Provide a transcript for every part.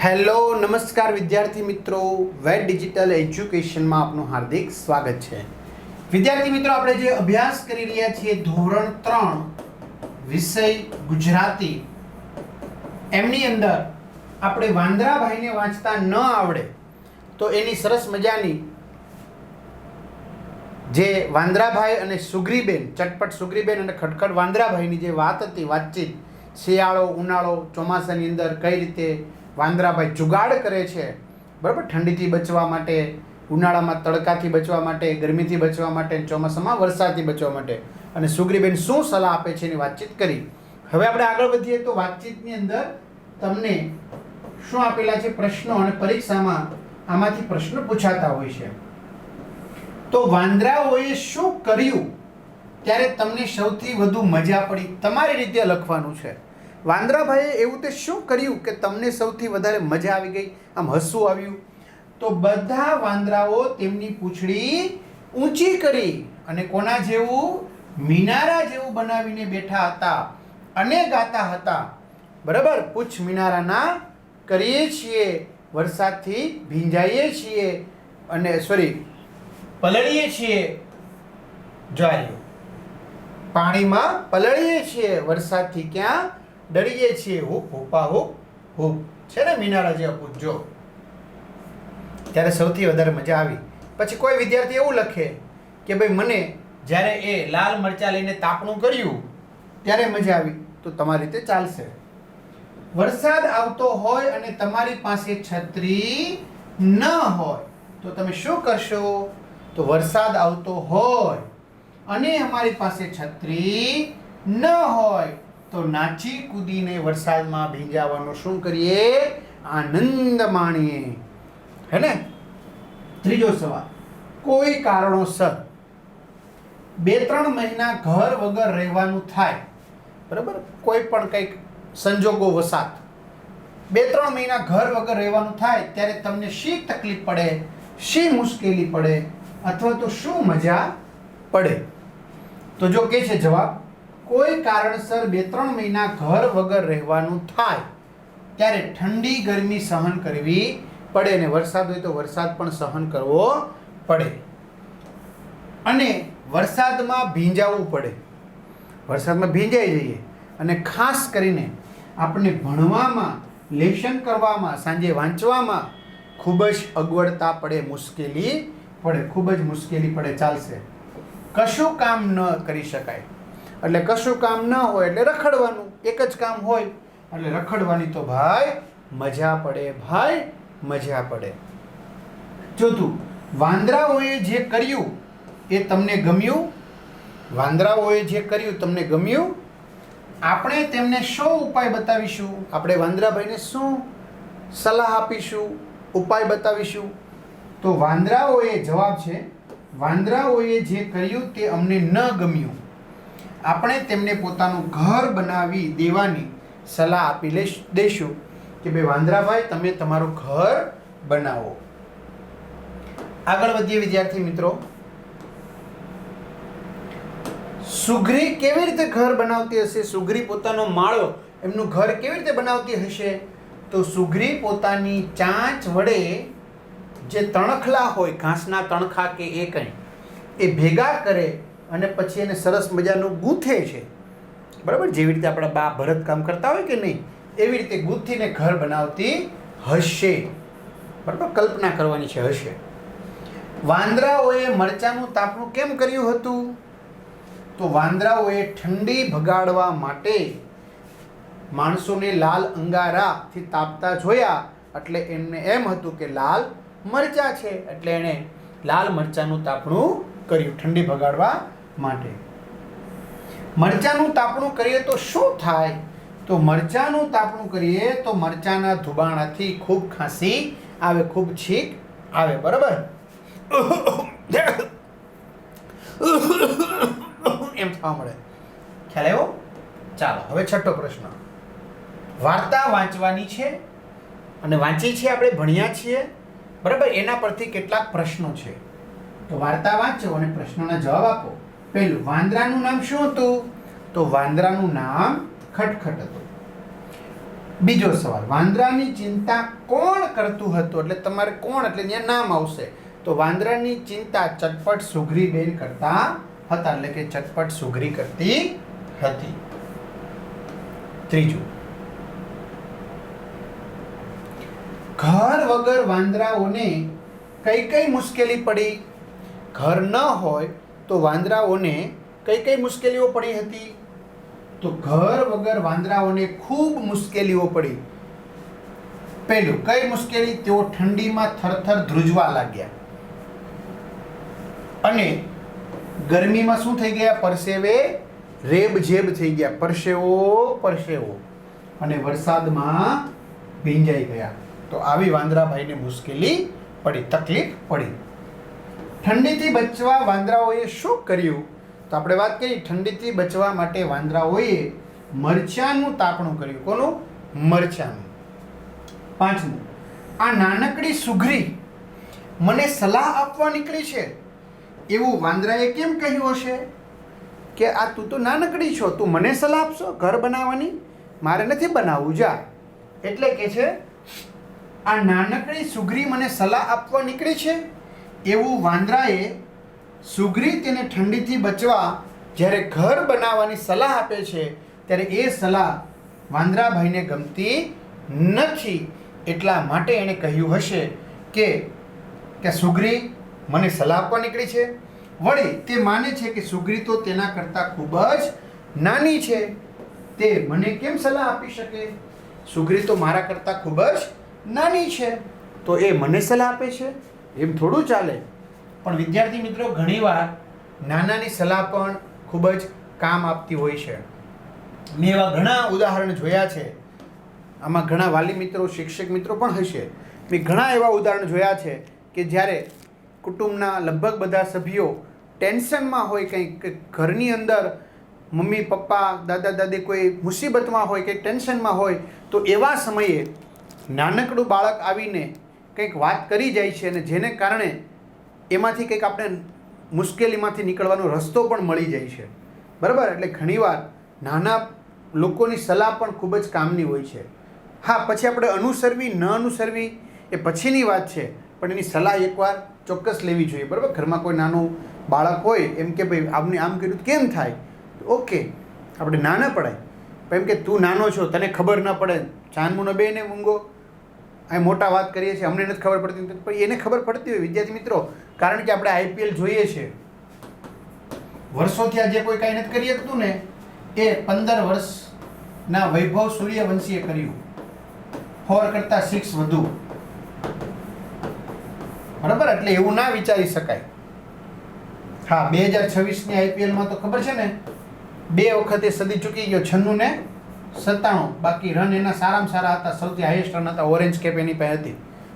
Hello નમસ્કાર વિદ્યાર્થી મિત્રો, વેટ ડિજિટલ એજ્યુકેશનમાં આપનું હાર્દિક સ્વાગત છે. વિદ્યાર્થી મિત્રો, આપણે જે અભ્યાસ કરી રહ્યા છીએ ધોરણ 3 વિષય ગુજરાતી, એમની અંદર આપણે વાંદરાભાઈને વાંચતા ન આવડે તો એની સરસ મજાની જે વાંદરાભાઈ અને સુગ્રીબેન, ચટપટ સુગ્રીબેન અને ખટખટ વાંદરાભાઈની જે વાત હતી, વાતચીત, શિયાળો ઉનાળો ચોમાસાની અંદર કઈ રીતે વાંદરાભાઈ જુગાડ કરે છે, બરાબર, ઠંડીથી બચવા માટે, ઉનાળામાં તડકાથી બચવા માટે, ગરમીથી બચવા માટે, ચોમાસામાં વરસાદથી બચવા માટે, અને સુગ્રીબેન શું સલાહ આપે છે એની વાતચીત કરી. હવે આપણે આગળ વધીએ તો વાતચીતની અંદર તમને શું આપેલા છે પ્રશ્નો, અને પરીક્ષામાં આમાંથી પ્રશ્નો પૂછાતા હોય છે. તો વાંદરાઓએ શું કર્યું ત્યારે તમને સૌથી વધુ મજા પડી, તમારી રીતે લખવાનું છે. વાંદરાભાઈએ એવું તે શું કર્યું કે તમને સૌથી વધારે મજા આવી ગઈ, આમ હસવું આવ્યું? તો બધા વાંદરાઓ તેમની પૂંછડી ઊંચી કરી અને કોના જેવું, મિનારા જેવું બનાવીને બેઠા હતા અને ગાતા હતા, બરાબર. પૂછ મિનારાના કરીએ છીએ, વરસાદથી ભીંજાઈએ છીએ, અને પલળીએ છીએ, જ્વારીઓ પાણીમાં પલળીએ છીએ, વરસાદથી ક્યાં ડરીએ છીએ, હુપ હુપા હુપ હુપ, છે ને મિનારા જેવા પૂછજો. ત્યારે સૌથી વધારે મજા આવી. પછી કોઈ વિદ્યાર્થી એવું લખે કે ભાઈ મને જ્યારે એ લાલ મરચાં લઈને તાપણું કર્યું ત્યારે મજા આવી, તો તમારી રીતે ચાલશે. વરસાદ આવતો હોય અને તમારી પાસે છત્રી ન હોય તો તમે શું કરશો? તો વરસાદ આવતો હોય અને અમારી પાસે છત્રી ન હોય તો નાચી કૂદીને વરસાદમાં ભીંજાવાનો શું કરીએ? આનંદ માણીએ, હે ને. ત્રીજો સવાલ, કોઈ કારણોસર 2-3 મહિના ઘર વગર રહેવાનું થાય, બરાબર, કોઈ પણ કંઈક સંજોગો વસાત 2-3 મહિના ઘર વગર રહેવાનું થાય ત્યારે તમને શી તકલીફ પડે, શી મુશ્કેલી પડે, અથવા તો શું મજા પડે? તો જો કે છે જવાબ, કોઈ કારણસર 2-3 મહિના ઘર વગર રહેવાનું થાય ત્યારે ઠંડી ગરમી સહન કરવી પડે, અને વરસાદ હોય તો વરસાદ પણ સહન કરવો પડે, અને વરસાદમાં ભીંજાવું પડે, વરસાદમાં ભીંજાઈ જઈએ, અને ખાસ કરીને આપણે ભણવામાં, લેશન કરવામાં, સાંજે વાંચવામાં ખૂબ જ અગવડતા પડે, મુશ્કેલી પડે, ખૂબ જ મુશ્કેલી પડે. ચાલશે. કશું કામ ન કરી શકાય એટલે કશું કામ ન હોય એટલે રખડવાનું, એક જ કામ હોય એટલે રખડવાની તો ભાઈ મજા પડે, ભાઈ મજા પડે. ચોથું, વાંદરાઓએ જે કર્યું એ તમને ગમ્યું? વાંદરાઓએ જે કર્યું તમને ગમ્યું? આપણે તેમને શો ઉપાય બતાવીશું? આપણે વાંદરાભાઈને શું સલાહ આપીશું, ઉપાય બતાવીશું? તો વાંદરાઓએ, જવાબ છે, વાંદરાઓએ જે કર્યું તે અમને ન ગમ્યું. આપણે તેમને પોતાનું ઘર બનાવી દેવાની સલાહ આપી દઈશું કે ભાઈ વાંદરાભાઈ, તમે તમારું ઘર બનાવો. આગળ વધીએ વિદ્યાર્થી મિત્રો. સુગ્રી કેવી રીતે ઘર બનાવતી હશે? સુગ્રી પોતાનો માળો, એમનું ઘર કેવી રીતે બનાવતી હશે? તો સુગ્રી પોતાની ચાંચ વડે જે તણખલા હોય, ઘાસના તણખા કે એ કંઈ, એ ભેગા કરે અને પછી એને સરસ મજાનું ગૂંથે છે, બરાબર. જેવી રીતે આપણા બા ભરત કામ કરતા હોય કે નહીં, એવી રીતે ગૂંથીને ઘર બનાવતી હશે, બરાબર. કલ્પના કરવાની છે, હશે. વાંદરાઓએ મરચાંનું તાપણું કેમ કર્યું હતું? તો વાંદરાઓએ ઠંડી ભગાડવા માટે માણસોને લાલ અંગારાથી તાપતા જોયા, એટલે એમને એમ હતું કે લાલ મરચાં છે, એટલે એણે લાલ મરચાંનું તાપણું કર્યું ઠંડી ભગાડવા માટે. મરચાંનું તાપણું કરીએ તો શું થાય? તો મરચાંનું તાપણું કરીએ તો મરચાંના ધુબાણાથી ખૂબ ખાંસી આવે, ખૂબ છીંક આવે, બરાબર. એમ થવા મળે. ખ્યાલ આવ્યો? ચાલો, હવે છઠ્ઠો પ્રશ્ન. વાર્તા વાંચવાની છે અને વાંચી છે, આપણે ભણ્યા છીએ, બરાબર. એના પરથી કેટલાક પ્રશ્નો છે, તો વાર્તા વાંચો અને પ્રશ્નોના જવાબ આપો. પહેલું, વાંદરાનું નામ શું હતું? તો વાંદરાનું નામ ખટખટ હતું. બીજો સવાલ, વાંદરાની ચિંતા કોણ કરતું હતું? એટલે તમારે કોણ એટલે ત્યાં નામ આવશે. તો વાંદરાની ચિંતા ચટપટ સુગ્રીબેન કરતા હતા, એટલે કે ચટપટ સુગ્રી કરતી હતી. ત્રીજું, ઘર વગર વાંદરાઓને કઈ કઈ મુશ્કેલી પડી? ઘર ન હોય તો વાંદરાઓને કઈ કઈ મુશ્કેલીઓ પડી હતી? તો ઘર વગર વાંદરાઓને ખૂબ મુશ્કેલીઓ પડી. પહેલું, કઈ મુશ્કેલી? તેઓ ઠંડીમાં થરથર ધ્રુજવા લાગ્યા અને ગરમીમાં શું થઈ ગયા? પરસેવે રેબઝેબ થઈ ગયા, પરસેવો, અને વરસાદમાં ભીંજાઈ ગયા. તો આવી વાંદરાભાઈને મુશ્કેલી પડી, તકલીફ પડી. ઠંડીથી બચવા વાંદરાઓએ શું કર્યું? તો આપણે વાત કરી, ઠંડીથી બચવા માટે વાંદરાઓએ મરચાંનું તાપણું કર્યું. કોનું? મરચાંનું. પાંચમું, આ નાનકડી સુઘરી મને સલાહ આપવા નીકળી છે એવું વાંદરાએ કેમ કહ્યું હશે? કે આ તું તો નાનકડી છો, તું મને સલાહ આપશો ઘર બનાવવાની? મારે નથી બનાવવું, જા. એટલે કે છે આ નાનકડી સુઘરી મને સલાહ આપવા નીકળી છે એવું વાંદરાએ સુગ્રી તેને ઠંડીથી બચવા જ્યારે ઘર બનાવવાની સલાહ આપે છે ત્યારે એ સલાહ વાંદરાભાઈને ગમતી નથી. એટલા માટે એણે કહ્યું હશે કે સુગ્રી મને સલાહ આપવા નીકળી છે. વળી તે માને છે કે સુગ્રી તો તેના કરતાં ખૂબ જ નાની છે, તે મને કેમ સલાહ આપી શકે? સુગ્રી તો મારા કરતાં ખૂબ જ નાની છે, તો એ મને સલાહ આપે છે? એમ થોડું ચાલે. પણ વિદ્યાર્થી મિત્રો, ઘણીવાર નાનાની સલાહ પણ ખૂબ જ કામ આપતી હોય છે. મેં એવા ઘણા ઉદાહરણ જોયા છે. આમાં ઘણા વાલી મિત્રો, શિક્ષક મિત્રો પણ હશે. મેં ઘણા એવા ઉદાહરણ જોયા છે કે જ્યારે કુટુંબના લગભગ બધા સભ્યો ટેન્શનમાં હોય, કંઈક ઘરની અંદર મમ્મી પપ્પા દાદા દાદી કોઈ મુસીબતમાં હોય, કંઈક ટેન્શનમાં હોય, તો એવા સમયે નાનકડું બાળક આવીને કંઈક વાત કરી જાય છે અને જેને કારણે એમાંથી કંઈક આપણે મુશ્કેલીમાંથી નીકળવાનો રસ્તો પણ મળી જાય છે. બરાબર? એટલે ઘણીવાર નાના લોકોની સલાહ પણ ખૂબ જ કામની હોય છે. હા, પછી આપણે અનુસરવી ન અનુસરવી એ પછીની વાત છે, પણ એની સલાહ એકવાર ચોક્કસ લેવી જોઈએ. બરાબર? ઘરમાં કોઈ નાનું બાળક હોય, એમ કે ભાઈ આમને આમ કર્યું કેમ થાય? ઓકે, આપણે ના ન પડાય. પણ એમ કે તું નાનો છો, તને ખબર ન પડે, ચાંદમુનો બેને મૂંગો, અહીં મોટા વાત કરીએ છીએ, અમને નથી ખબર પડતી, પણ એને ખબર પડતી હોય વિદ્યાર્થી મિત્રો. કારણ કે આપણે આઈપીએલ જોઈએ છે, વર્ષોથી આજે કોઈ કાંઈ નથી કરી શકતું ને, એ 15 વર્ષના વૈભવ સૂર્યવંશીએ કર્યું. 4 કરતાં 6 વધુ. બરાબર? એટલે એવું ના વિચારી શકાય. હા, 2026ની આઈપીએલમાં તો ખબર છે ને, 2 વખતે સદી ચૂકી ગયો, 96 ને 97. બાકી રન એના સારામાં સારા હતા, સૌથી હાઈએસ્ટ રન હતા, ઓરેન્જ કેપ એની પાસે હતી.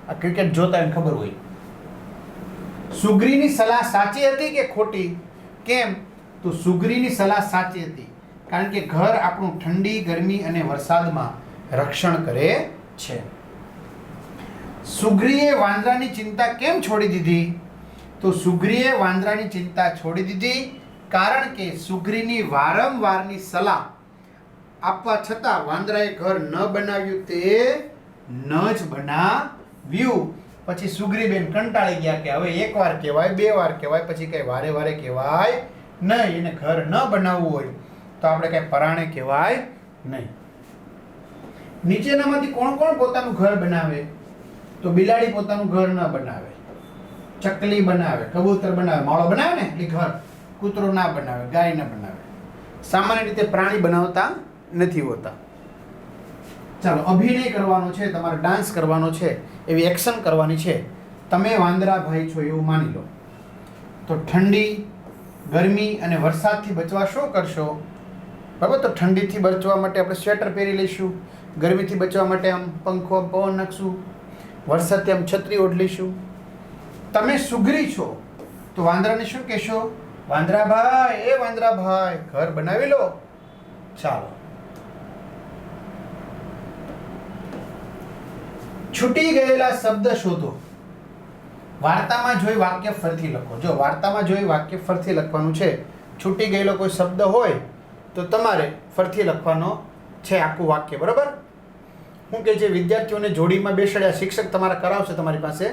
આ ક્રિકેટ જોતા એને ખબર હોય. સુગ્રીની સલાહ સાચી હતી કે ખોટી? કેમ? તો સુગ્રીની સલાહ સાચી હતી, કારણ કે ઘર આપણું ઠંડી, ગરમી અને વરસાદમાં રક્ષણ કરે છે. સુગ્રીએ વાંદરાની ચિંતા કેમ છોડી દીધી? તો સુગ્રીએ વાંદરાની ચિંતા છોડી દીધી કારણ કે સુગ્રીની વારંવારની સલાહ આપવા છતાં વાંદરાએ ઘર ન બનાવ્યું, તે ન જ બનાવ્યું. પછી સુગ્રીબેન કંટાળી ગયા કે હવે એકવાર કહેવાય, 2 વાર કહેવાય, પછી કઈ વારે વારે કહેવાય નહીં. એને ઘર ન બનાવવું હોય તો આપણે કઈ પરાણે કહેવાય નહીં. નીચેનામાંથી કોણ કોણ પોતાનું ઘર બનાવે? તો બિલાડી પોતાનું ઘર ન બનાવે, ચકલી બનાવે, કબૂતર બનાવે, માળો બનાવે ને એટલે ઘર. કૂતરો ના બનાવે, ગાય ના બનાવે. સામાન્ય રીતે પ્રાણી બનાવતા નથી હોતા. ચાલો, અભિનય કરવાનો છે, તમારે ડાન્સ કરવાનો છે, એવી એક્શન કરવાની છે. તમે વાંદરાભાઈ છો એવું માની લો. તો ઠંડી, ગરમી અને વરસાદથી બચવા શું કરશો? બરાબર? તો ઠંડીથી બચવા માટે આપણે સ્વેટર પહેરી લઈશું, ગરમીથી બચવા માટે આમ પંખો પવન નાખશું, વરસાદથી આમ છત્રી ઓઢ લઈશું. તમે સુગ્રી છો તો વાંદરાને શું કહેશો? વાંદરાભાઈ, એ વાંદરાભાઈ, ઘર બનાવી લો. ચાલો, છૂટી ગયેલા શબ્દ શોધો. વાર્તામાં જોઈ વાક્ય ફરીથી લખો. જો વાર્તામાં જોઈ વાક્ય ફરીથી લખવાનું છે. છૂટી ગયેલો કોઈ શબ્દ હોય તો તમારે ફરીથી લખવાનો છે આખું વાક્ય. બરાબર? શું કે જે વિદ્યાર્થીઓને જોડીમાં બેસાડ્યા શિક્ષક તમારા કરાવશે તમારી પાસે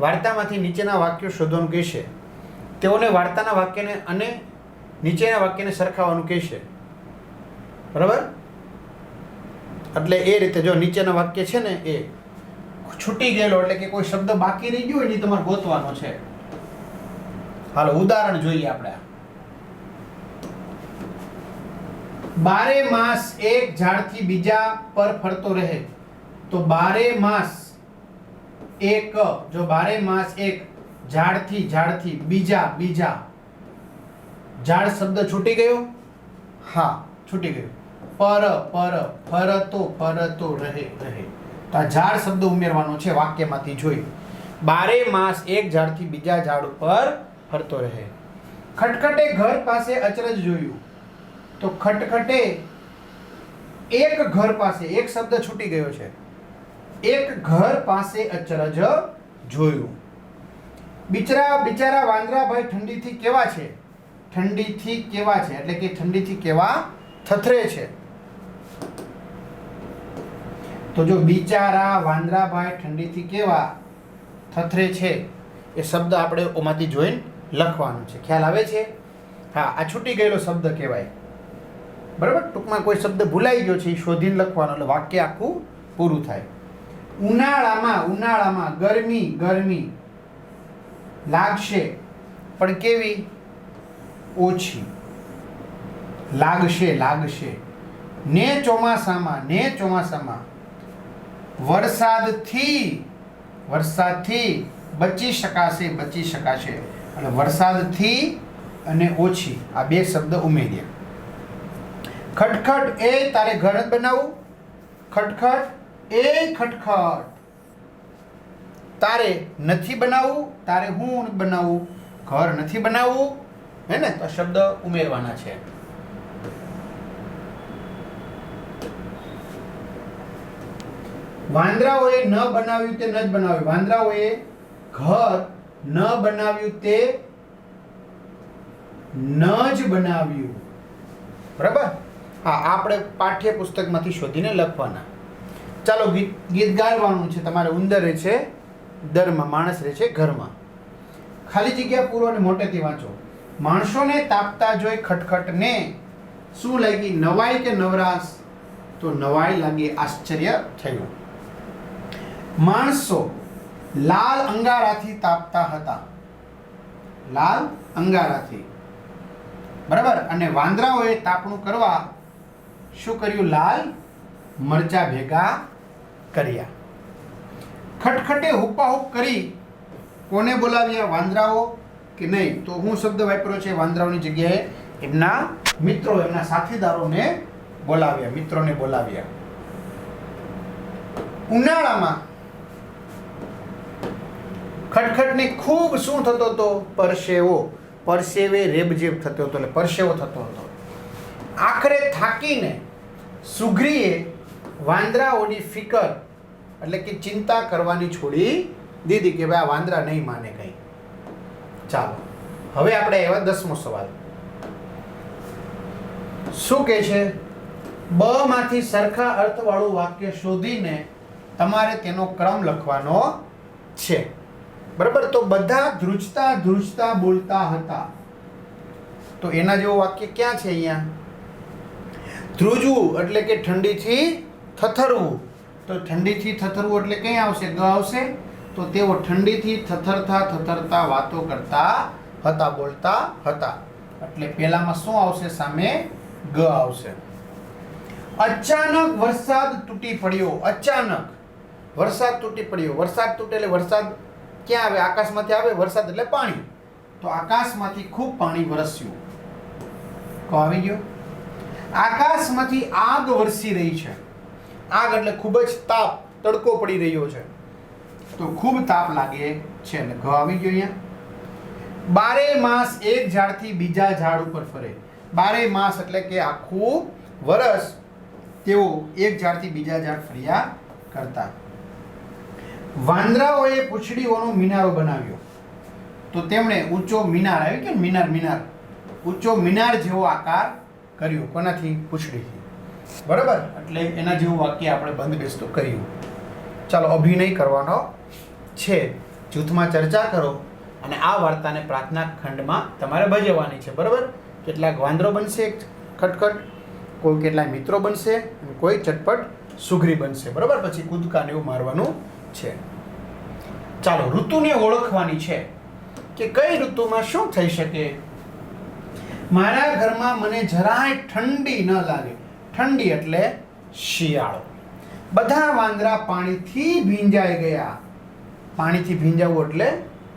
વાર્તામાંથી નીચેના વાક્યો શોધવાનું કહેશે. તેઓને વાર્તાના વાક્યને અને નીચેના વાક્યને સરખાવવાનું કહેશે. બરાબર? એટલે એ રીતે જો નીચેના વાક્ય છે ને એ છૂટી ગયેલો એટલે કે કોઈ શબ્દ બાકી રહી ગયો હોય એ તમારે ગોતવાનો છે. હાલો ઉદાહરણ જોઈએ આપણે. 12 માસ એક ઝાડથી બીજા પર ફરતો રહે. તો 12 માસ એક, જો 12 માસ એક ઝાડથી બીજા ઝાડ શબ્દ છૂટી ગયો. હા છૂટી ગયો. પર ફરતો રહે. તો આ ઝાડ શબ્દ ઉમેરવાનો છે વાક્યમાંથી જોઈ. 12 માસ એક ઝાડથી બીજા ઝાડ ઉપર ફરતો રહે. ખટખટે ઘર પાસે અચરજ જોયું. તો ખટખટે એક ઘર પાસે, એક શબ્દ છૂટી ગયો છે. એક ઘર પાસે અચરજ જોયું. બિચારા વાંદરાભાઈ ઠંડીથી કેવા છે? ઠંડીથી કેવા છે એટલે કે ઠંડીથી કેવા થથરે છે. તો જો બિચારા વાંદરાભાઈ ઠંડીથી કેવા થથરે છે એ શબ્દ આપણે ઓમાંથી જોઈને લખવાનો છે. ખ્યાલ આવે છે? હા, આ છૂટી ગયેલો શબ્દ કહેવાય. બરાબર? ટૂંકમાં કોઈ શબ્દ ભૂલાઈ ગયો છે એ શોધીને લખવાનો એટલે વાક્ય આખું પૂરું થાય. ઉનાળામાં ગરમી લાગશે પણ કેવી? ઓછી. લાગશે. ને ચોમાસામાં વરસાદથી બચી શકાશે. અને વરસાદથી અને ઓછી આ બે શબ્દ ઉમેર્યા. ખટખટ એ તારે ઘર બનાવવું. ખટખટ તારે નથી બનાવવું. તારે હું બનાવવું. ઘર નથી બનાવવું. હે ને? તો શબ્દ ઉમેરવાના છે. વાંદરાઓએ ન બનાવ્યું તે ન જ બનાવ્યું. વાંદરાઓએ ઘર ન બનાવ્યું તે ન જ બનાવ્યું. બરાબર? હા, આપણે પાઠ્ય પુસ્તકમાંથી શોધીને લખવાના. ચાલો ગીત ગાવાનું છે તમારે. ઉંદર રહે છે દરમાં, માણસ રહે છે ઘરમાં. ખાલી જગ્યા પૂરો અને મોટેથી વાંચો. માણસોને તાપતા જોઈ ખટખટને શું લાગી? નવાઈ કે નવરાશ? તો નવાઈ લાગી, આશ્ચર્ય થયું. માણસો લાલ અંગારાથી તાપતા હતા. લાલ અંગારાથી. બરાબર? અને વાંદરાઓએ તાપણું કરવા શું કર્યું? લાલ મરચા ભેગા કર્યા. ખટખટે હુપાહુપ કરી કોને બોલાવ્યા? વાંદરાઓ કે નહીં? તો હું શબ્દ વાપર્યો છે વાંદરાઓની જગ્યાએ એમના મિત્રો, એમના સાથીદારોને બોલાવ્યા. ઉનાળામાં ખટખટને ખૂબ શું થતો હતો? પરસેવે રેબઝેબ થતો હતો, એટલે પરસેવો થતો હતો. આખરે થાકીને સુગ્રીએ વાંદરાઓની ફિકર એટલે કે ચિંતા કરવાની છોડી દીધી કે ભાઈ આ વાંદરા નહીં માને કંઈ. ચાલો હવે આપણે એવા 10મો સવાલ. શું કહે છે? બ માંથી સરખા અર્થવાળું વાક્ય શોધીને તમારે તેનો ક્રમ લખવાનો છે. બરાબર? તો બધા ધ્રુજતા બોલતા હતા. તો એના જેવું વાક્ય ક્યાં છે? અહીંયા ધ્રુજવું એટલે કે ઠંડીથી થથરવું. તો ઠંડીથી થથરવું એટલે ક્યાં આવશે? ગ આવશે. તો તેઓ ઠંડીથી થથરતા વાતો કરતા હતા, બોલતા હતા. એટલે પહેલામાં શું આવશે? સામે ગ આવશે. અચાનક વરસાદ તૂટી પડ્યો. અચાનક વરસાદ તૂટી પડ્યો. વરસાદ તૂટે એટલે વરસાદ ક્યાં આવે? આકાશમાંથી આવે. વરસાદ એટલે પાણી. તો આકાશમાંથી ખૂબ પાણી વરસ્યું. કહો આવી ગયો. આકાશમાંથી આગ વરસી રહી છે. આગ એટલે ખૂબ જ તાપ, તડકો પડી રહ્યો છે. તો ખૂબ તાપ લાગે છે એટલે ઘ આવી ગયો અહીંયા. 12 માસ એક ઝાડથી બીજા ઝાડ ઉપર ફરે. 12 માસ એટલે કે આખું વરસ તેઓ એક ઝાડથી બીજા ઝાડ ફર્યા કરતા. વાંદરાઓએ પૂંછડીઓનો મિનારો બનાવ્યો. તો તેમણે ઊંચો મિનાર આવ્યો કે મિનાર ઊંચો મિનાર જેવો આકાર કર્યો. કોનાથી? પૂંછડીથી. બરાબર, એટલે એના જેવું વાક્ય આપણે બંધ બેસતું કર્યું. ચાલો, અભિનય કરવાનો છે, જૂથમાં ચર્ચા કરો અને આ વાર્તાને પ્રાર્થના ખંડમાં તમારે ભજવવાની છે. બરાબર, કેટલાક વાંદરો બનશે ખટખટ, કોઈ કેટલાક મિત્રો બનશે અને કોઈ ચટપટ સુઘરી બનશે. બરાબર, પછી કૂદકાને એવું મારવાનું છે. ચાલો, ઋતુને ઓળખવાની છે કે કઈ ઋતુમાં શું થઈ શકે. મારા ઘરમાં મને જરાય ઠંડી ન લાગે. ઠંડી એટલે શિયાળો. બધા વાંદરા પાણીથી ભીંજાઈ ગયા. પાણીથી ભીંજાવું એટલે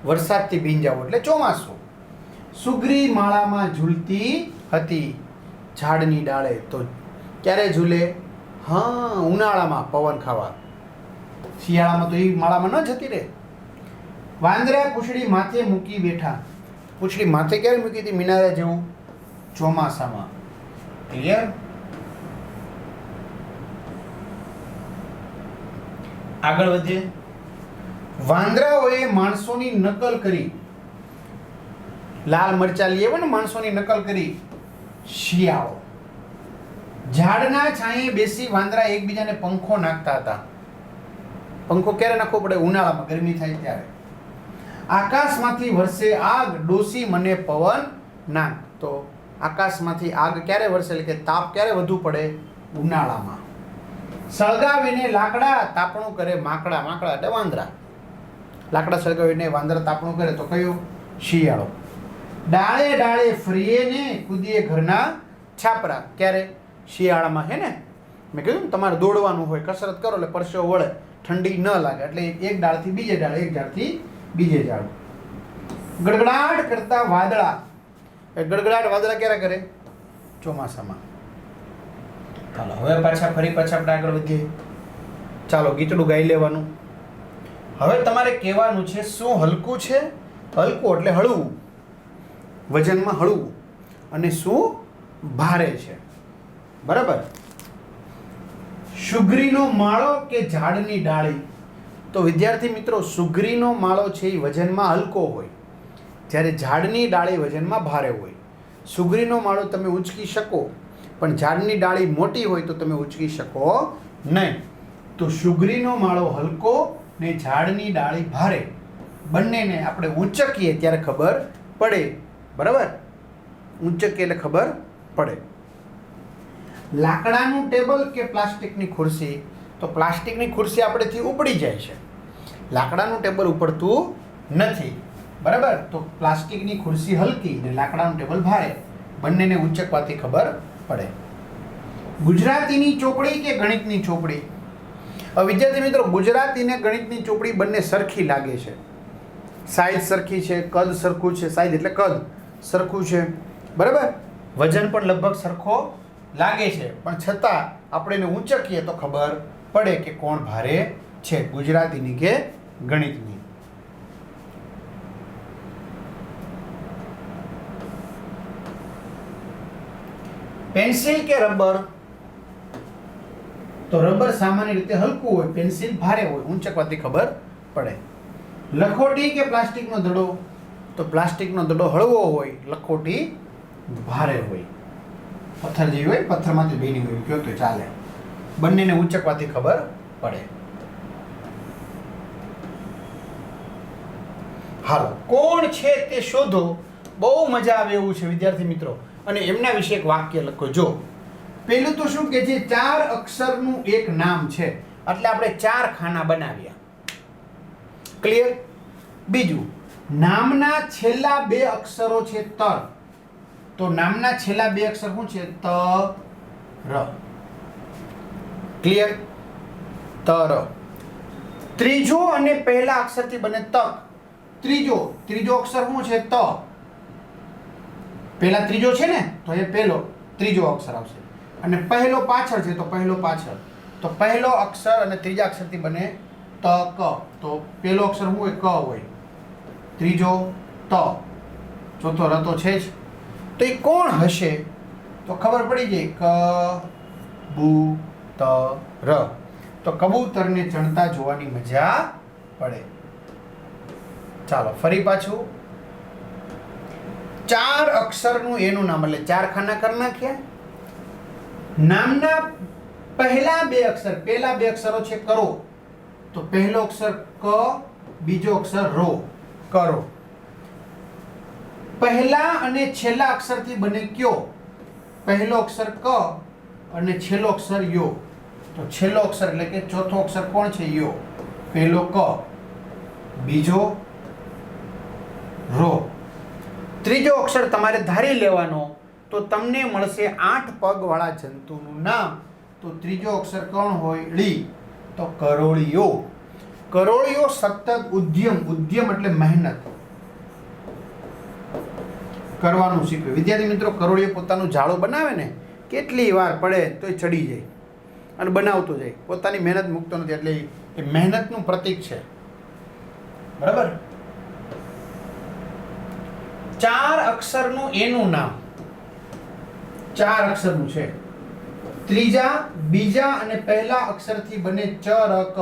વરસાદથી ભીંજાવું એટલે ચોમાસું. સુગ્રી માળામાં ઝૂલતી હતી, ઝાડની ડાળે. તો ક્યારે ઝૂલે? હા, ઉનાળામાં પવન ખાવા. શિયાળામાં તો એ માળામાં ન જતી રહે. વાંદરા પૂંછડી માથે મૂકી બેઠા. પૂંછડી માથે ક્યારે મૂકી હતી? મિનારા જેવું, ચોમાસામાં. ક્લિયર? આગળ વધીએ. વાંદરાઓએ માણસોની નકલ કરી. લાલ મરચા લઈ આવ્યો ને, માણસોની નકલ કરી. શિયાળો. ઝાડના છાંયે બેસી વાંદરા એકબીજાને પંખો નાખતા હતા. પંખો ક્યારે નાખવો પડે? ઉનાળામાં, ગરમી થાય ત્યારે. આકાશમાંથી વરસે આગ, ડોસી મને પવન નાખ. તો આકાશમાંથી આગ ક્યારે વરસે એટલે કે તાપ ક્યારે વધુ પડે? ઉનાળામાં. સળગાવીને લાકડા તાપણું કરે માકડા. માકડા એટલે વાંદરા. લાકડા સળગાવીને વાંદરા તાપણું કરે તો કયું? શિયાળો. ડાળે ડાળે ફરીએ ને કૂદીએ ઘરના છાપરા. ક્યારે? શિયાળામાં. હે ને, મેં કીધું ને તમારે દોડવાનું હોય, કસરત કરો એટલે પરસેવો વળે, ઠંડી ન લાગે, એટલે એક ડાળથી બીજે ડાળ, એક ઝાડથી બીજે ઝાડ. ગડગડાટ કરતા વાદળા. ગડગડાટ વાદળા ક્યારે કરે? ચોમાસામાં. ચાલો, હવે ફરી પાછા આપણે આગળ વધીએ. ચાલો, ગીતડું ગાઈ લેવાનું. હવે તમારે કહેવાનું છે શું હલકું છે. હલકું એટલે હળવું, વજનમાં હળવું, અને શું ભારે છે. બરાબર. સુગ્રીનો માળો કે ઝાડની ડાળી. તો વિદ્યાર્થી મિત્રો, સુગ્રીનો માળો છે એ વજનમાં હલકો હોય, જ્યારે ઝાડની ડાળી વજનમાં ભારે હોય. સુગ્રીનો માળો તમે ઉંચકી શકો, પણ ઝાડની ડાળી મોટી હોય તો તમે ઉંચકી શકો નહીં. તો સુગ્રીનો માળો હલકો ને ઝાડની ડાળી ભારે, બંનેને આપણે ઊંચકીએ ત્યારે ખબર પડે. બરાબર, ઊંચકીએ એટલે ખબર પડે. લાકડાનું ટેબલ કે પ્લાસ્ટિકની ખુરશી. તો પ્લાસ્ટિકની ખુરશી આપણેથી ઉપડી જાય છે, લાકડાનું ટેબલ ઉપડતું નથી. બરાબર, તો પ્લાસ્ટિકની ખુરશી હલકી ને લાકડાનું ટેબલ ભારે, બંનેને ઊંચકવાથી ખબર પડે. ગુજરાતીની ચોપડી કે ગણિતની ચોપડી. હવે વિદ્યાર્થી મિત્રો, ગુજરાતી ને ગણિતની ચોપડી બંને સરખી લાગે છે. સાઈઝ સરખી છે, કદ સરખું છે. સાઈઝ એટલે કદ સરખું છે. બરાબર, વજન પણ લગભગ સરખો લાગે છે, પણ છતાં આપણે એને ઊંચકીએ તો ખબર પડે કે કોણ ભારે છે, ગુજરાતીની કે ગણિતની. પેન્સિલ કે રબર. તો રબર સામાન્ય રીતે હલકું હોય, પેન્સિલ ભારે હોય, ઊંચકવાથી ખબર પડે. લખોટી કે પ્લાસ્ટિકનો દડો. તો પ્લાસ્ટિકનો દડો હળવો હોય, લખોટી ભારે હોય, પથ્થર જેવી હોય, પથ્થરમાંથી ભીની હોય, કયો તો ચાલે. બંનેને ઊંચકવાથી ખબર પડે. હાલો, કોણ છે તે શોધો. બહુ મજા આવે એવું છે વિદ્યાર્થી મિત્રો, અને એમના વિશે એક વાક્ય લખો. જો પેલું તો શું કે છે, 4 અક્ષરનું એક નામ છે, એટલે આપણે 4 ખાના બનાવ્યા. ક્લિયર? બીજું, નામના છેલ્લા 2 અક્ષરો છે તર. તો નામના છેલ્લા 2 અક્ષર શું છે? ત ર. ક્લિયર? તર. ત્રીજો અને પહેલા અક્ષરથી બને તક. ત્રીજો અક્ષર શું છે? ત. પહેલા ત્રીજો છે ને, તો એ પહેલો ત્રીજો અક્ષર આવશે, અને પહેલો પાછળ છે તો પહેલો પાછળ. તો પહેલો અક્ષર અને ત્રીજા અક્ષરથી બને ત ક. તો પહેલો અક્ષર શું હોય? ક હોય, ત્રીજો ત, ચોથો ર તો છે જ. તો એ કોણ હશે? તો ખબર પડી જાય, ક બુ ત ર. તો કબૂતરને ચણતા જોવાની મજા પડે. ચાલો, ફરી પાછું. 4 અક્ષરનું એનું નામ, એટલે 4 ખાના કરી નાખ્યા. નામના પહેલા બે અક્ષરો છે કરો, તો પહેલો અક્ષર ક, બીજો અક્ષર રો, કરો. પહેલા અને છેલ્લા અક્ષરથી બને કયો? પહેલો અક્ષર ક અને છેલ્લો અક્ષર યો. તો છેલ્લો અક્ષર એટલે કે ચોથો અક્ષર કોણ છે? યો. પહેલો ક, બીજો રો. ત્રીજો અક્ષર તમારે ધારી લેવાનો, તો તમને મળશે 8 પગ વાળા જંતુનું નામ. તો ત્રીજો અક્ષર કોણ હોય? ળી. તો કરોળિયો. કરોળિયો સતત ઉદ્યમ એટલે મહેનત કરવાનું શીખવે. વિદ્યાર્થી મિત્રો, કરોળિયો પોતાનું જાળું બનાવે ને, કેટલી વાર પડે તોય ચડી જાય અને બનાવતો જાય, પોતાની મહેનત મૂકતો નથી. એટલે એ મહેનતનું પ્રતીક છે. બરાબર. 4 અક્ષરનું એનું નામ 4 અક્ષરનું છે. ત્રીજા, બીજા અને પહેલા અક્ષરથી બને ચ, ર, ક.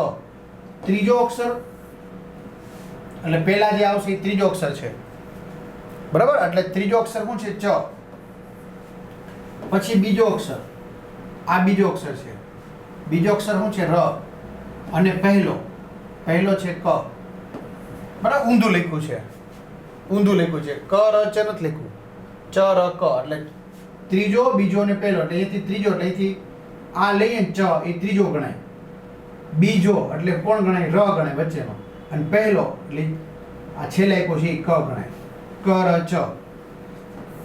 ત્રીજો અક્ષર એટલે પહેલા જે આવશે એ ત્રીજો અક્ષર છે. બરાબર. એટલે ત્રીજો અક્ષર શું છે? ચ. પછી બીજો અક્ષર, આ બીજો અક્ષર છે. બીજો અક્ષર શું છે? ર. અને પહેલો છે ક. બરાબર. ઊંધું લખ્યું છે. ક, ર, ચ નથી લખ્યું. ચ, ર, ક. એટલે ત્રીજો, બીજો અને પહેલો એટલે અહીંથી ત્રીજો, એટલે અહીંથી આ લઈએ ચ એ ત્રીજો ગણાય. બીજો એટલે કોણ ગણાય? ર ગણાય વચ્ચેનો. અને પહેલો એટલે આ છેલ્લે આપ્યો છે એ ક ગણાય. ક, ર, ચ.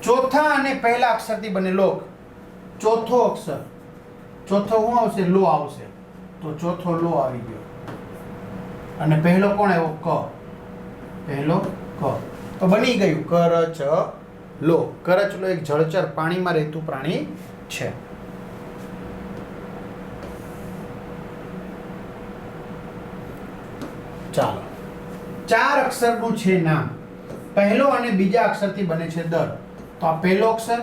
ચોથા અને પહેલા અક્ષરથી બને લોક. ચોથો અક્ષર, ચોથો શું આવશે? લો આવશે. તો ચોથો લો આવી ગયો. અને પહેલો કોણ આવ્યો? ક. પહેલો ક. તો બની ગયું ક, ર, ચ, લો. કરચલો એક જળચર પાણીમાં રહેતું પ્રાણી છે. ચાલો, 4 અક્ષરનું છે નામ. પહેલો અને બીજા અક્ષરથી બને છે દર. તો આ પહેલો અક્ષર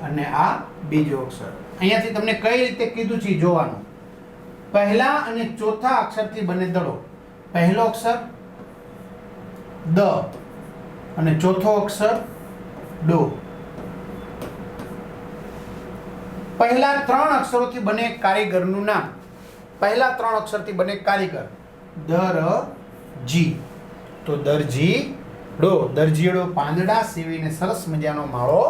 અને આ બીજો અક્ષર. અહીંયાથી તમને કઈ રીતે કીધું છે જોવાનું. પહેલા અને ચોથા અક્ષરથી બને દડો. પહેલો અક્ષર દ અને ચોથો અક્ષર ડો. પહેલા 3 અક્ષરોથી બને કારીગરનું નામ. પહેલા 3 અક્ષરથી બને કારીગર. દરજી. તો દરજી ડો. દરજીડો પાંદડા સીવીને સરસ મજાનો માળો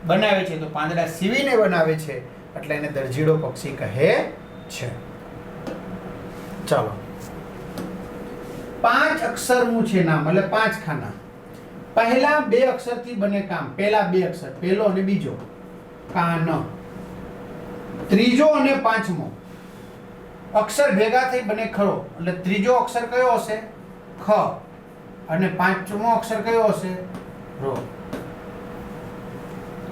બનાવે છે. તો પાંદડા સીવીને બનાવે છે એટલે એને દરજીડો પક્ષી કહે છે. ચાલો, 5 અક્ષરનું છે નામ એટલે 5 ખાના. પહેલા 2 અક્ષરથી બને કામ. પહેલા 2 અક્ષર, પહેલો અને બીજો. કાન. ત્રીજો અને પાંચમો અક્ષર ભેગા થઈ બને ખરો. એટલે ત્રીજો અક્ષર કયો હશે? ખ. અને પાંચમો અક્ષર કયો હશે? રો.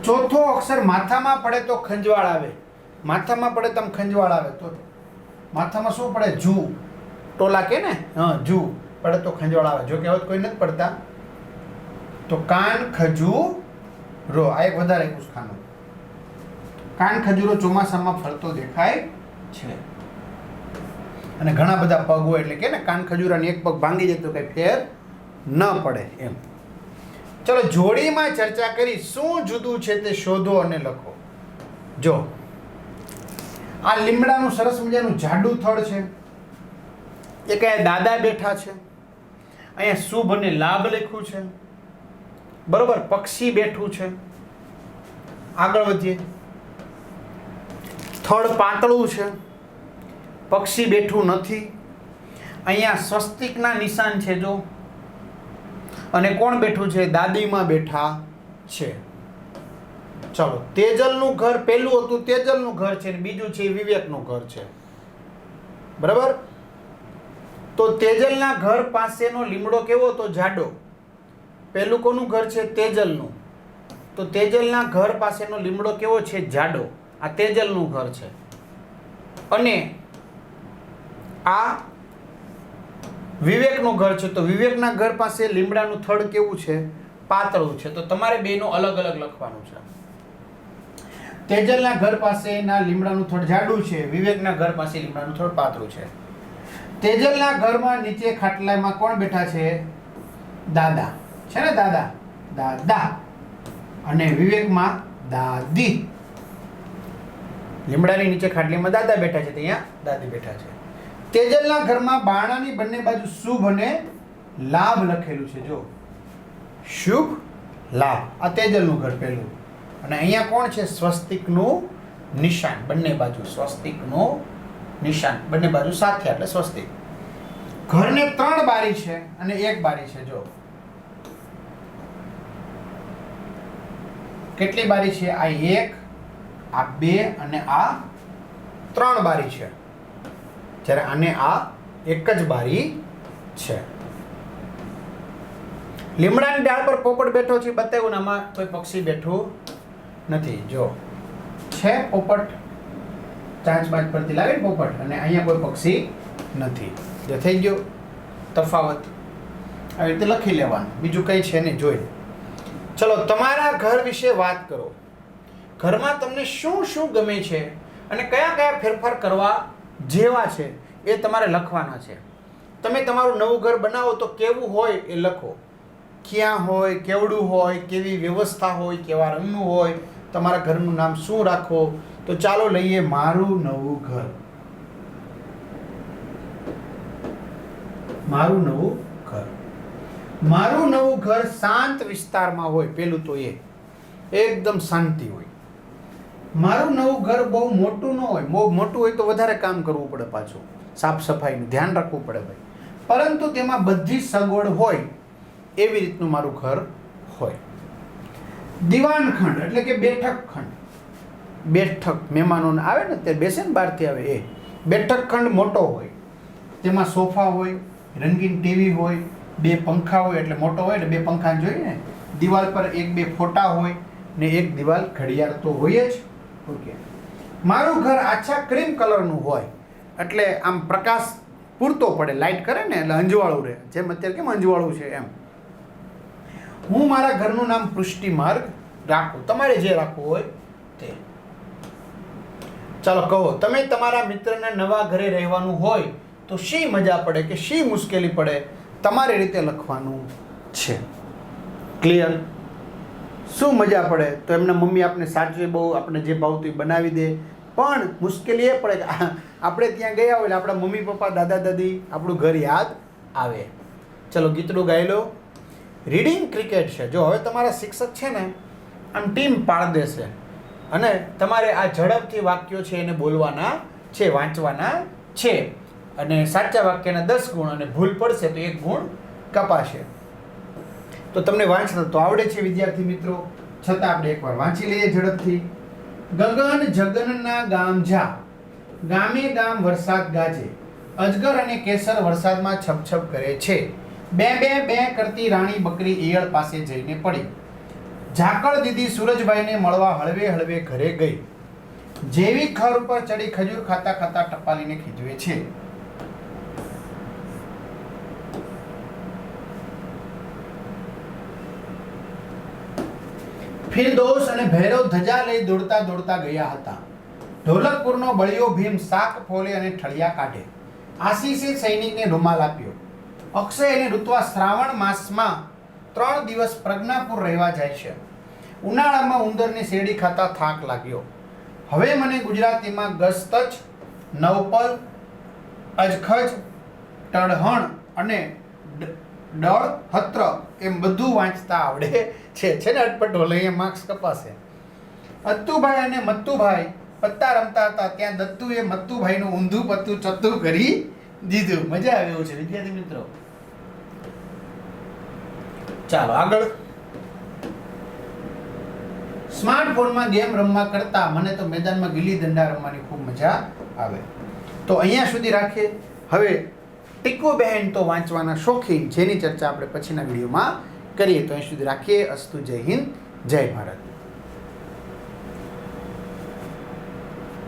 ચોથો અક્ષર માથામાં પડે તો ખંજવાળ આવે. માથામાં પડે તો ખંજવાળ આવે. તો માથામાં શું પડે? જુ. ટોલા કે ને? હા, જુ પડે તો ખંજવાળ આવે. જો કે હવે કોઈ નથી પડતા. તો કાન, ખજૂ, રો. આ એક વધારે ખાનું. કાન ખજૂરો ચોમાસામાં ફરતો દેખાય છે. અને ઘણા બધા પગ હોય એટલે કે ને કાન ખજૂરાની એક પગ ભાંગી જાય તો કઈ ફેર ન પડે એમ. ચલો, જોડીમાં ચર્ચા કરી. શું જુદું છે તે શોધો અને લખો. જો, આ લીમડાનું સરસ મજાનું જાડું થડ છે. એક અહીંયા દાદા બેઠા છે. અહીંયા શુભ અને લાભ લખ્યું છે. બરોબર. પક્ષી બેઠું છે. આગળ વધીએ. થડ પાતળું છે. પક્ષી બેઠું નથી. અહીંયા સ્વસ્તિકના નિશાન છે જો. અને કોણ બેઠું છે? દાદીમાં બેઠા છે. ચલો, તેજલનું ઘર પહેલું હતું તેજલનું ઘર છે, બીજું છે વિવેકનું ઘર છે. બરાબર. તો તેજલના ઘર પાસેનો લીમડો કેવો હતો? જાડો. પહેલું કોનું ઘર છે? તેજલનું. તો તેજલના ઘર પાસેનો લીમડો કેવો છે? જાડો. આ તેજલનું ઘર છે. અને આ વિવેકનું ઘર છે. તો વિવેકના ઘર પાસે લીમડાનું થડ કેવું છે? પાતળું છે. તો તમારે બેનું અલગ અલગ લખવાનું છે. તેજલના ઘર પાસેના લીમડાનું થડ જાડું છે. વિવેકના ઘર પાસે લીમડાનું થડ પાતળું છે. તેજલના ઘરમાં નીચે ખાટલામાં કોણ બેઠા છે? દાદા છે ને? દાદા. અને વિવેકમાં દાદી. લીમડાની નીચે ખાટલીમાં દાદા બેઠા છે, ત્યાં દાદી બેઠા છે. તેજલના ઘરમાં બારણાની બંને બાજુ શુભ અને લાભ લખેલું છે. જો શુભ લાભ, આ તેજલનું ઘર પહેલું. અને અહીંયા કોણ છે? સ્વસ્તિકનું નિશાન બંને બાજુ, સ્વસ્તિકનું નિશાન બંને બાજુ સાથે એટલે સ્વસ્તિક. ઘરને 3 બારી છે અને 1 બારી છે. જો કેટલી બારી છે? આ 1, આ 2 અને આ 3 બારી છે. જ્યારે આને આ એક જ બારી છે. લીમડાની ડાળ પર પોપટ બેઠો છે, બતાવ્યું. આમાં કોઈ પક્ષી બેઠું નથી. જો છે પોપટ, ચાંચ બાંચ પરથી લાવે ને પોપટ, અને અહીંયા કોઈ પક્ષી નથી. જે થઈ ગયો તફાવત. આવી રીતે લખી લેવાનું, બીજું કંઈ છે નહીં. જોઈ ચલો, તમારા ઘર વિશે વાત કરો. ઘરમાં તમને શું શું ગમે છે અને કયા કયા ફેરફાર કરવા જેવા છે એ તમારે લખવાના છે. તમે તમારું નવું ઘર બનાવો તો કેવું હોય એ લખો. ક્યાં હોય, કેવડું હોય, કેવી વ્યવસ્થા હોય, કેવા રંગનું હોય, તમારા ઘરનું નામ શું રાખો. તો ચાલો લઈએ મારું નવું ઘર. મારું નવું ઘર. મારું નવું ઘર શાંત વિસ્તારમાં હોય. પેલું તો એ એકદમ શાંતિ હોય. મારું નવું ઘર બહુ મોટું ન હોય. બહુ મોટું હોય તો વધારે કામ કરવું પડે, પાછું સાફ સફાઈનું ધ્યાન રાખવું પડે ભાઈ. પરંતુ તેમાં બધી સગવડ હોય એવી રીતનું મારું ઘર હોય. દીવાન ખંડ એટલે કે બેઠક ખંડ. બેઠક મહેમાનોને આવે ને તે બેસે ને બહારથી આવે એ બેઠક ખંડ મોટો હોય. તેમાં સોફા હોય, રંગીન ટીવી હોય, 2 પંખા હોય એટલે મોટો હોય ને 2 પંખા જોઈએ ને. દિવાલ પર 1-2 ફોટા હોય ને એક દિવાલ ઘડિયાળ તો હોય જ. ઓકે. મારું ઘર આછા ક્રીમ કલરનું હોય એટલે આમ પ્રકાશ પૂરતો પડે, લાઇટ કરે ને એટલે અંજવાળું રહે. જેમ અત્યારે કેમ અંજવાળું છે એમ. હું મારા ઘરનું નામ પૃષ્ટિ માર્ગ રાખું. તમારે જે રાખવું હોય તે. ચાલો કહો, તમે તમારા મિત્રના નવા ઘરે રહેવાનું હોય તો શી મજા પડે કે શી મુશ્કેલી પડે, તમારી રીતે લખવાનું છે. ક્લિયર? શું મજા પડે તો એમના મમ્મી આપણે સાચવે બહુ, આપણે જે ભાવતું એ બનાવી દે. પણ મુશ્કેલી એ પડે કે આપણે ત્યાં ગયા હોય એટલે આપણા મમ્મી પપ્પા, દાદા દાદી, આપણું ઘર યાદ આવે. ચલો ગીતડું ગાઈ લો. રીડિંગ ક્રિકેટ છે. જો હવે તમારા શિક્ષક છે ને આમ ટીમ પાડ દેશે અને તમારે આ ઝડપથી વાક્યો છે એને બોલવાના છે, વાંચવાના છે. અને સાચા વાક્યના 10 ગુણ અને ભૂલ પડશે તો 1 ગુણ કપાશે. તો તમને વાંચતા તો આવડે છે વિદ્યાર્થી મિત્રો, છતાં આપણે એકવાર વાંચી લઈએ ઝડપથી. ગગન જગનના ગામ જા, ગામે ગામ વરસાદ ગાજે, અજગર અને કેસર વરસાદમાં છપછપ કરે છે, બે બે બે કરતી રાણી બકરી ઈયળ પાસે જઈને પડી. ઝાકળ દીદી સૂરજભાઈને મળવા હળવે હળવે ઘરે ગઈ. જેવી ખર ઉપર ચડી ખજૂર ખાતા ખાતા ટપાલીને ખીજવે છે. ફિરદોસ અને ભૈરવ ધજા લઈ દોડતા દોડતા ગયા હતા. ઢોલકપુરનો બળિયો ભીમ શાક ફોલે અને ઠળિયા કાઢે. આશીષે સૈનિકને રૂમાલ આપ્યો. અક્ષય અને ઋત્વા શ્રાવણ માસમાં 3 દિવસ પ્રજ્ઞાપુર રહેવા જાય છે. ઉનાળામાં ઉંદરની શેરડી ખાતા થાક લાગ્યો. હવે મને ગુજરાતીમાં ગસ્તચ, નવપલ, અજખજ, ટળહણ અને ડળહત્ર એમ બધું વાંચતા આવડે છે. ને અટપટો લઈએ માર્ક્સ કપાશે. અત્તુભાઈ અને મત્તુભાઈ પત્તા રમતા હતા ત્યાં દત્તુએ મત્તુભાઈનું ઊંધું પત્તું ચત્તું કરી દીધું. મજા આવે એવું છે વિદ્યાર્થી મિત્રો. ચાલો આગળ. સ્માર્ટફોનમાં ગેમ રમવા કરતા મને તો મેદાનમાં ગિલ્લી દંડા રમવાની ખૂબ મજા આવે. તો અહીંયા સુધી રાખીએ. હવે ટીકુ બહેન તો વાંચવાના શોખીન, જેની ચર્ચા આપણે પછીના વિડીયોમાં કરીએ. તો અહીં સુધી રાખીએ. અસ્તુ. જય હિન્દ, જય ભારત.